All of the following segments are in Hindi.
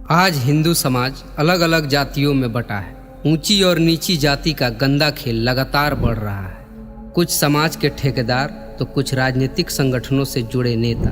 आज हिंदू समाज अलग अलग जातियों में बटा है। ऊंची और नीची जाति का गंदा खेल लगातार बढ़ रहा है। कुछ समाज के ठेकेदार तो कुछ राजनीतिक संगठनों से जुड़े नेता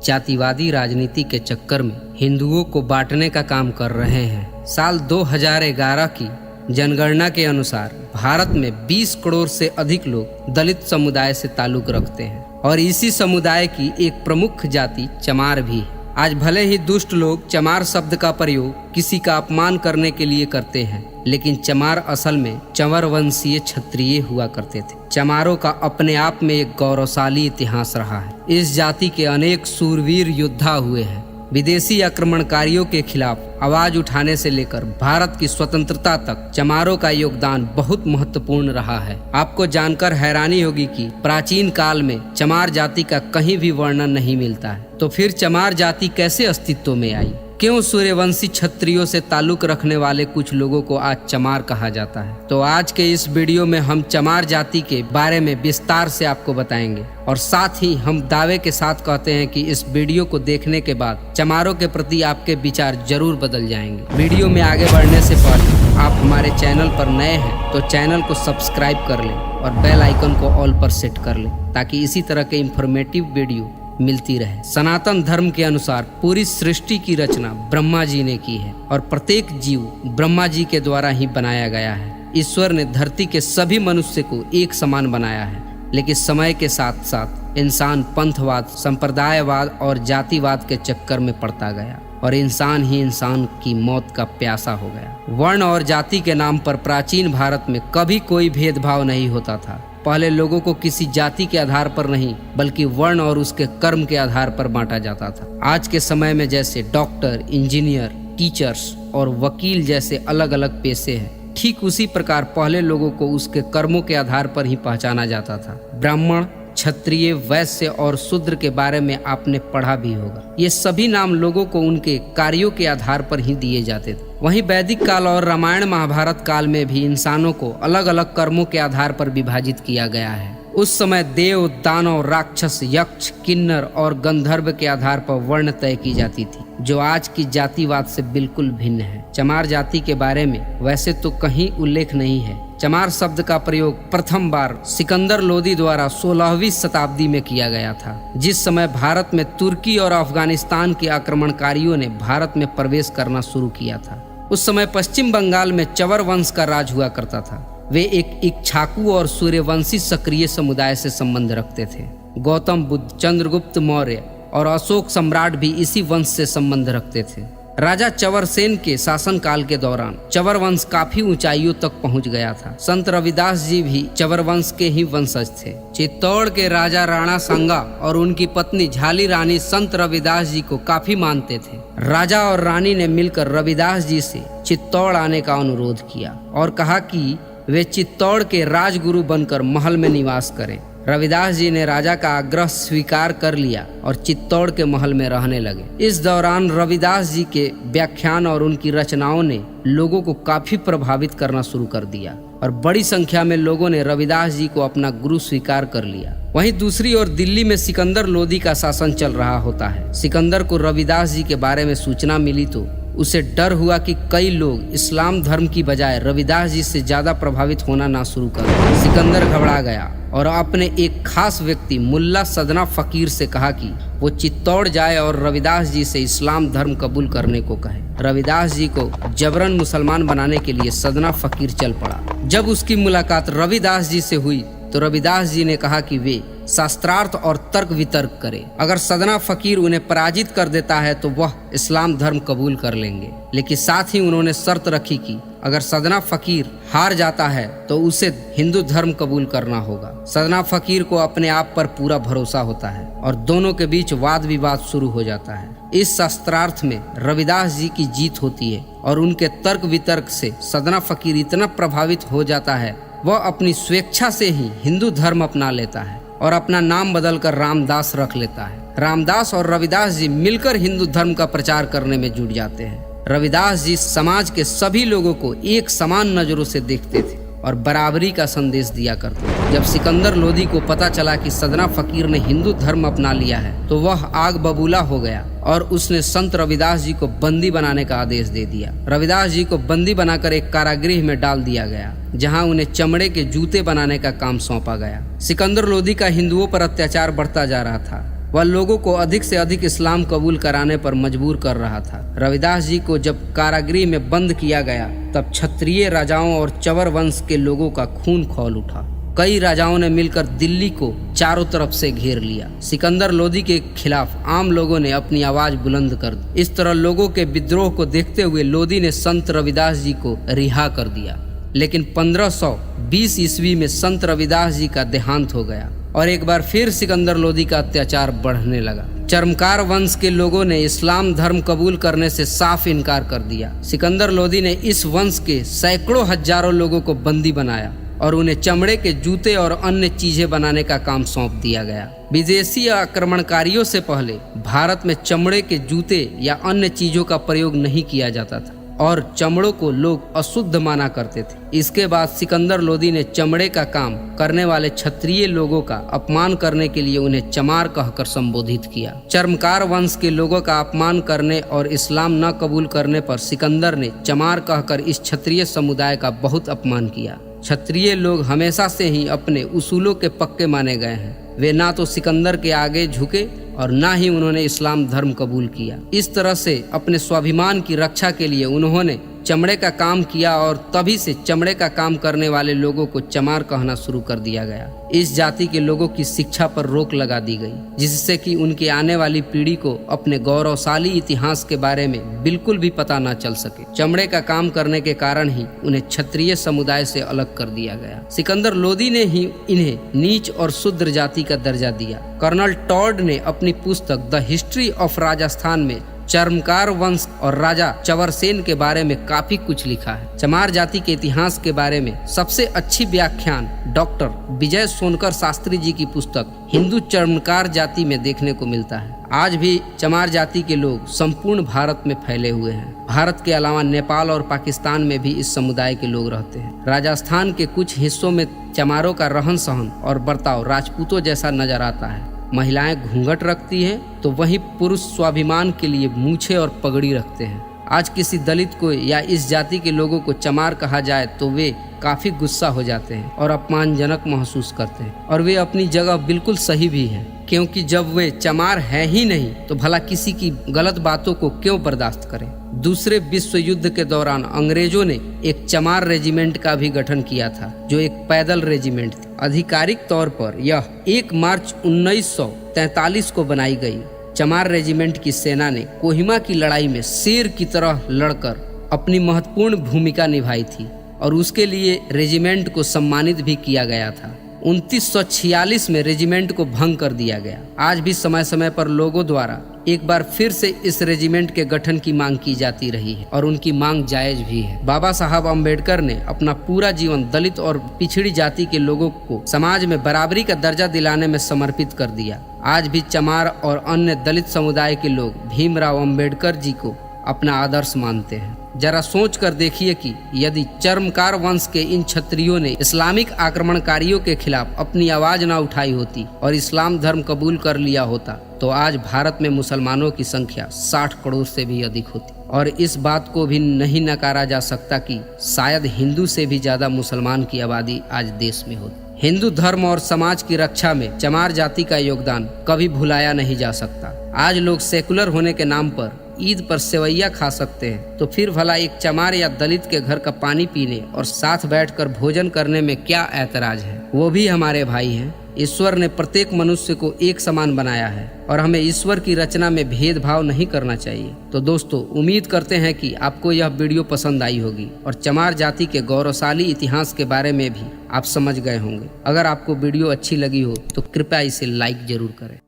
जातिवादी राजनीति के चक्कर में हिंदुओं को बांटने का काम कर रहे हैं। साल 2011 की जनगणना के अनुसार भारत में 20 करोड़ से अधिक लोग दलित समुदाय से ताल्लुक रखते हैं और इसी समुदाय की एक प्रमुख जाति चमार भी है। आज भले ही दुष्ट लोग चमार शब्द का प्रयोग किसी का अपमान करने के लिए करते हैं, लेकिन चमार असल में चंवर वंशीय क्षत्रिय हुआ करते थे। चमारों का अपने आप में एक गौरवशाली इतिहास रहा है। इस जाति के अनेक सूरवीर योद्धा हुए हैं। विदेशी आक्रमणकारियों के खिलाफ आवाज उठाने से लेकर भारत की स्वतंत्रता तक चमारों का योगदान बहुत महत्वपूर्ण रहा है। आपको जानकर हैरानी होगी कि प्राचीन काल में चमार जाति का कहीं भी वर्णन नहीं मिलता है। तो फिर चमार जाति कैसे अस्तित्व में आई? क्यों सूर्यवंशी क्षत्रियों से ताल्लुक रखने वाले कुछ लोगों को आज चमार कहा जाता है? तो आज के इस वीडियो में हम चमार जाति के बारे में विस्तार से आपको बताएंगे और साथ ही हम दावे के साथ कहते हैं कि इस वीडियो को देखने के बाद चमारों के प्रति आपके विचार जरूर बदल जाएंगे। वीडियो में आगे बढ़ने से पहले आप हमारे चैनल पर नए हैं तो चैनल को सब्सक्राइब कर लें और बेल आइकन को ऑल पर सेट कर लें ताकि इसी तरह के इंफॉर्मेटिव वीडियो मिलती रहे। सनातन धर्म के अनुसार पूरी सृष्टि की रचना ब्रह्मा जी ने की है और प्रत्येक जीव ब्रह्मा जी के द्वारा ही बनाया गया है। ईश्वर ने धरती के सभी मनुष्य को एक समान बनाया है, लेकिन समय के साथ साथ इंसान पंथवाद, संप्रदायवाद और जातिवाद के चक्कर में पड़ता गया और इंसान ही इंसान की मौत का प्यासा हो गया। वर्ण और जाति के नाम पर प्राचीन भारत में कभी कोई भेदभाव नहीं होता था। पहले लोगों को किसी जाति के आधार पर नहीं बल्कि वर्ण और उसके कर्म के आधार पर बांटा जाता था। आज के समय में जैसे डॉक्टर, इंजीनियर, टीचर्स और वकील जैसे अलग अलग पेशे हैं, ठीक उसी प्रकार पहले लोगों को उसके कर्मों के आधार पर ही पहचाना जाता था। ब्राह्मण, क्षत्रिय, वैश्य और शूद्र के बारे में आपने पढ़ा भी होगा। ये सभी नाम लोगों को उनके कार्यों के आधार पर ही दिए जाते थे। वहीं वैदिक काल और रामायण महाभारत काल में भी इंसानों को अलग अलग कर्मों के आधार पर विभाजित किया गया है। उस समय देव, दानव, राक्षस, यक्ष, किन्नर और गंधर्व के आधार पर वर्ण तय की जाती थी, जो आज की जातिवाद से बिल्कुल भिन्न है। चमार जाति के बारे में वैसे तो कहीं उल्लेख नहीं है। चमार शब्द का प्रयोग प्रथम बार सिकंदर लोदी द्वारा 16वीं शताब्दी में किया गया था, जिस समय भारत में तुर्की और अफगानिस्तान के आक्रमणकारियों ने भारत में प्रवेश करना शुरू किया था। उस समय पश्चिम बंगाल में चवर वंश का राज हुआ करता था। वे एक इक्ष्वाकु और सूर्यवंशी सक्रिय समुदाय से संबंध रखते थे। गौतम बुद्ध, चंद्रगुप्त मौर्य और अशोक सम्राट भी इसी वंश से संबंध रखते थे। राजा चवरसेन के शासनकाल के दौरान चवर वंश काफी ऊंचाइयों तक पहुंच गया था। संत रविदास जी भी चवर वंश के ही वंशज थे। चित्तौड़ के राजा राणा सांगा और उनकी पत्नी झाली रानी संत रविदास जी को काफी मानते थे। राजा और रानी ने मिलकर रविदास जी से चित्तौड़ आने का अनुरोध किया और कहा कि वे चित्तौड़ के राजगुरु बनकर महल में निवास करें। रविदास जी ने राजा का आग्रह स्वीकार कर लिया और चित्तौड़ के महल में रहने लगे। इस दौरान रविदास जी के व्याख्यान और उनकी रचनाओं ने लोगों को काफी प्रभावित करना शुरू कर दिया और बड़ी संख्या में लोगों ने रविदास जी को अपना गुरु स्वीकार कर लिया। वहीं दूसरी ओर दिल्ली में सिकंदर लोदी का शासन चल रहा होता है। सिकंदर को रविदास जी के बारे में सूचना मिली तो उसे डर हुआ कि कई लोग इस्लाम धर्म की बजाय रविदास जी से ज्यादा प्रभावित होना ना शुरू कर दें। सिकंदर घबरा गया और अपने एक खास व्यक्ति मुल्ला सदना फकीर से कहा कि वो चित्तौड़ जाए और रविदास जी से इस्लाम धर्म कबूल करने को कहे। रविदास जी को जबरन मुसलमान बनाने के लिए सदना फकीर चल पड़ा। जब उसकी मुलाकात रविदास जी से हुई तो रविदास जी ने कहा कि वे शास्त्रार्थ और तर्क वितर्क करें। अगर सदना फकीर उन्हें पराजित कर देता है तो वह इस्लाम धर्म कबूल कर लेंगे, लेकिन साथ ही उन्होंने शर्त रखी कि अगर सदना फकीर हार जाता है तो उसे हिंदू धर्म कबूल करना होगा। सदना फकीर को अपने आप पर पूरा भरोसा होता है और दोनों के बीच वाद विवाद शुरू हो जाता है। इस शास्त्रार्थ में रविदास जी की जीत होती है और उनके तर्क वितर्क से सदना फकीर इतना प्रभावित हो जाता है वह अपनी स्वेच्छा से ही हिंदू धर्म अपना लेता है और अपना नाम बदलकर रामदास रख लेता है। रामदास और रविदास जी मिलकर हिंदू धर्म का प्रचार करने में जुट जाते हैं। रविदास जी समाज के सभी लोगों को एक समान नजरों से देखते थे। और बराबरी का संदेश दिया करते थे। जब सिकंदर लोदी को पता चला कि सदना फकीर ने हिंदू धर्म अपना लिया है तो वह आग बबूला हो गया और उसने संत रविदास जी को बंदी बनाने का आदेश दे दिया। रविदास जी को बंदी बनाकर एक कारागृह में डाल दिया गया, जहां उन्हें चमड़े के जूते बनाने का काम सौंपा गया। सिकंदर लोदी का हिंदुओं पर अत्याचार बढ़ता जा रहा था। वह लोगों को अधिक से अधिक इस्लाम कबूल कराने पर मजबूर कर रहा था। रविदास जी को जब कारागृह में बंद किया गया तब क्षत्रिय राजाओं और चवर वंश के लोगों का खून खौल उठा। कई राजाओं ने मिलकर दिल्ली को चारों तरफ से घेर लिया। सिकंदर लोदी के खिलाफ आम लोगों ने अपनी आवाज बुलंद कर दी। इस तरह लोगों के विद्रोह को देखते हुए लोदी ने संत रविदास जी को रिहा कर दिया। लेकिन 1520 ईस्वी में संत रविदास जी का देहांत हो गया और एक बार फिर सिकंदर लोदी का अत्याचार बढ़ने लगा। चर्मकार वंश के लोगों ने इस्लाम धर्म कबूल करने से साफ इनकार कर दिया। सिकंदर लोदी ने इस वंश के सैकड़ों हजारों लोगों को बंदी बनाया और उन्हें चमड़े के जूते और अन्य चीजें बनाने का काम सौंप दिया गया। विदेशी आक्रमणकारियों से पहले भारत में चमड़े के जूते या अन्य चीजों का प्रयोग नहीं किया जाता था और चमड़ों को लोग अशुद्ध माना करते थे। इसके बाद सिकंदर लोदी ने चमड़े का काम करने वाले क्षत्रिय लोगों का अपमान करने के लिए उन्हें चमार कहकर संबोधित किया। चर्मकार वंश के लोगों का अपमान करने और इस्लाम न कबूल करने पर सिकंदर ने चमार कहकर इस क्षत्रिय समुदाय का बहुत अपमान किया। क्षत्रिय लोग हमेशा से ही अपने उसूलों के पक्के माने गए हैं। वे ना तो सिकंदर के आगे झुके और ना ही उन्होंने इस्लाम धर्म कबूल किया। इस तरह से अपने स्वाभिमान की रक्षा के लिए उन्होंने चमड़े का काम किया और तभी से चमड़े का काम करने वाले लोगों को चमार कहना शुरू कर दिया गया। इस जाति के लोगों की शिक्षा पर रोक लगा दी गई, जिससे कि उनकी आने वाली पीढ़ी को अपने गौरवशाली इतिहास के बारे में बिल्कुल भी पता न चल सके। चमड़े का काम करने के कारण ही उन्हें क्षत्रिय समुदाय से अलग कर दिया गया। सिकंदर लोदी ने ही इन्हें नीच और शूद्र जाति का दर्जा दिया। कर्नल टॉड ने अपनी पुस्तक द हिस्ट्री ऑफ राजस्थान में चर्मकार वंश और राजा चवरसेन के बारे में काफी कुछ लिखा है। चमार जाति के इतिहास के बारे में सबसे अच्छी व्याख्यान डॉक्टर विजय सोनकर शास्त्री जी की पुस्तक हिंदू चर्मकार जाति में देखने को मिलता है। आज भी चमार जाति के लोग संपूर्ण भारत में फैले हुए हैं। भारत के अलावा नेपाल और पाकिस्तान में भी इस समुदाय के लोग रहते हैं। राजस्थान के कुछ हिस्सों में चमारों का रहन सहन और बर्ताव राजपूतों जैसा नजर आता है। महिलाएं घूंघट रखती हैं तो वहीं पुरुष स्वाभिमान के लिए मूछें और पगड़ी रखते हैं। आज किसी दलित को या इस जाति के लोगों को चमार कहा जाए तो वे काफी गुस्सा हो जाते हैं और अपमानजनक महसूस करते हैं, और वे अपनी जगह बिल्कुल सही भी हैं, क्योंकि जब वे चमार है ही नहीं तो भला किसी की गलत बातों को क्यों बर्दाश्त करें। दूसरे विश्व युद्ध के दौरान अंग्रेजों ने एक चमार रेजिमेंट का भी गठन किया था, जो एक पैदल रेजिमेंट थी। आधिकारिक तौर पर यह 1 मार्च 1943 को बनाई गई। चमार रेजिमेंट की सेना ने कोहिमा की लड़ाई में शेर की तरह लड़कर अपनी महत्वपूर्ण भूमिका निभाई थी और उसके लिए रेजिमेंट को सम्मानित भी किया गया था। 1946 में रेजिमेंट को भंग कर दिया गया। आज भी समय समय पर लोगों द्वारा एक बार फिर से इस रेजिमेंट के गठन की मांग की जाती रही है और उनकी मांग जायज भी है। बाबा साहब अम्बेडकर ने अपना पूरा जीवन दलित और पिछड़ी जाति के लोगों को समाज में बराबरी का दर्जा दिलाने में समर्पित कर दिया। आज भी चमार और अन्य दलित समुदाय के लोग भीमराव अम्बेडकर जी को अपना आदर्श मानते हैं। जरा सोच कर देखिए कि यदि चर्मकार वंश के इन क्षत्रियों ने इस्लामिक आक्रमणकारियों के खिलाफ अपनी आवाज न उठाई होती और इस्लाम धर्म कबूल कर लिया होता तो आज भारत में मुसलमानों की संख्या 60 करोड़ से भी अधिक होती। और इस बात को भी नहीं नकारा जा सकता कि शायद हिंदू से भी ज्यादा मुसलमान की आबादी आज देश में होती। हिंदू धर्म और समाज की रक्षा में चमार जाति का योगदान कभी भुलाया नहीं जा सकता। आज लोग सेकुलर होने के नाम पर ईद पर सेवैया खा सकते हैं, तो फिर भला एक चमार या दलित के घर का पानी पीने और साथ बैठकर भोजन करने में क्या ऐतराज है। वो भी हमारे भाई हैं। ईश्वर ने प्रत्येक मनुष्य को एक समान बनाया है और हमें ईश्वर की रचना में भेदभाव नहीं करना चाहिए। तो दोस्तों, उम्मीद करते हैं कि आपको यह वीडियो पसंद आई होगी और चमार जाति के गौरवशाली इतिहास के बारे में भी आप समझ गए होंगे। अगर आपको वीडियो अच्छी लगी हो तो कृपया इसे लाइक जरूर करें।